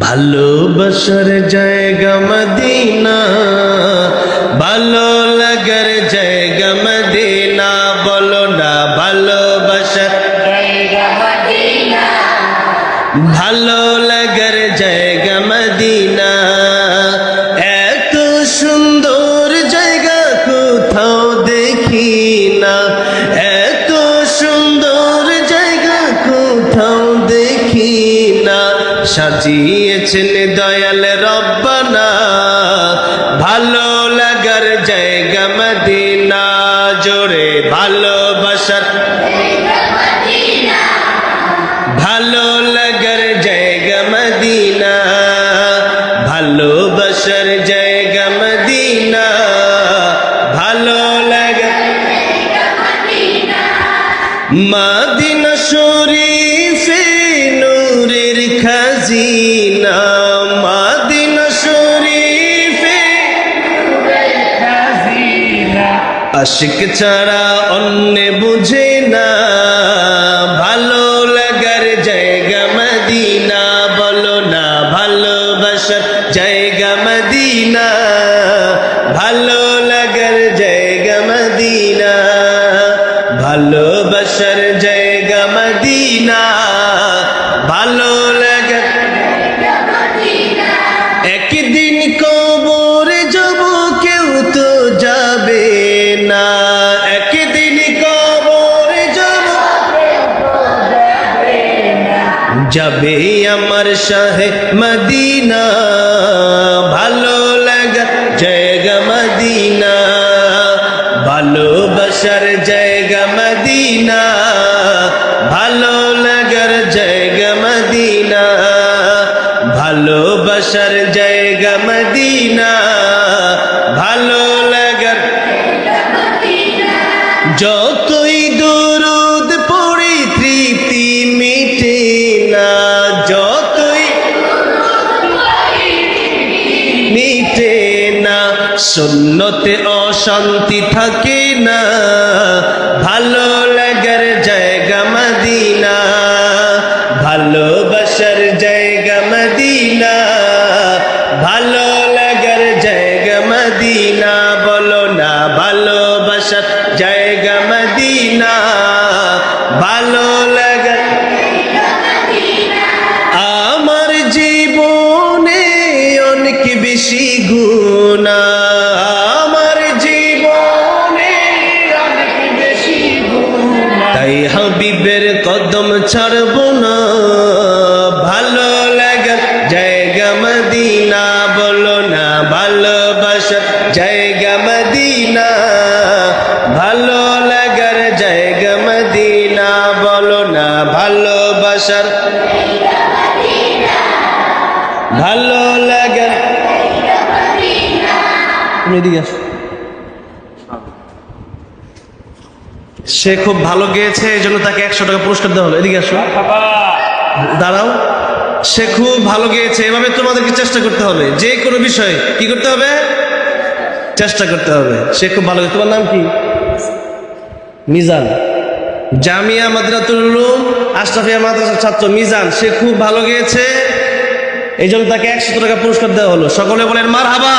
ভালোবাসার জায়গা মদিনা, ভালো লাগার জায়গা মদিনা, বলো না ভালোবাসার জায়গা মদিনা, ভালো লাগার জায়গা মদিনা। এত সুন্দর জায়গা কোথাও দেখি না, এত সুন্দর জায়গা কোথাও দেখি না। সাজিয়েছেন দয়াল রব্বানা, ভালো লাগার জায়গা মদিনা, জোরে ভালোবাসার জায়গা মদিনা, ভালো লাগার জায়গা মদিনা, ভালোবাসার জায়গা মদিনা, ভালো লাগার জায়গা মদিনা। মদিনা শরীফে নূরের খাজিনা, মদিনা শরীফে নূরের খাজিনা, আশিক ছাড়া অন্য বুঝে না, ভালো লাগার জায়গা মদিনা, বলো না ভালোবাসার জায়গা মদিনা, ভালো লাগার জায়গা মদিনা, ভালোবাসার জায়গা মদিনা, ভালো লাগার জায়গা মদিনা। একদিন কবরে যাব কেউ তো যাবে না, একদিন কবরে যাব যাবে আমার শাহে মদিনা, ভালো লাগার জায়গা মদিনা, ভালোবাসার জায়গা মদিনা, ভালো লাগার জায়গা মদিনা, ভালোবাসার জায়গা মদিনা, ভালো লাগার জায়গা মদিনা। যতই দরুদ পড়ি তৃপ্তি মিটে না, যতই মিটে না, সুন্নতে অশান্তি থাকে না, ভালো লাগার জায়গা মদিনা, ভালোবাসার জায়গা মদিনা, ভালো লাগার জায়গা মদিনা, বলো না ভালোবাসার জায়গা মদিনা, ভালো লাগার জায়গা মদিনা। আমার জীবনে অনেক বেশি গুনাহ, আমার জীবনে অনেক বেশি গুনাহ, তাই হাবিবের কদম ছাড়ব না, ভালো লাগার জায়গা মদিনা, বলো না ভালোবাসার জায়গা মদিনা, ভালো লাগার জায়গা মদিনা, বলো না ভালোবাসার জায়গা মদিনা, ভালো লাগার জায়গা মদিনা। তুমি এদিকে আসো। সে খুব ভালো গেয়েছে, এই জন্য তাকে 100 টাকা পুরস্কার দেওয়া হলো। এদিকে আসো, দাঁড়াও। সে খুব ভালো গেয়েছে, এভাবে তোমাদেরকে চেষ্টা করতে হবে, যে কোনো বিষয়ে কি করতে হবে, চেষ্টা করতে হবে। সে খুব ভালো গেছে। তোমার নাম কি? মিজান, জামিয়া মাদ্রাসাতুল উলুম আশরাফিয়া মাদ্রাসার ছাত্র মিজান। সে খুব ভালো গেয়েছে, এই জন্য তাকে 100 টাকা পুরস্কার দেওয়া হলো। সকলে বলেন মারহাবা।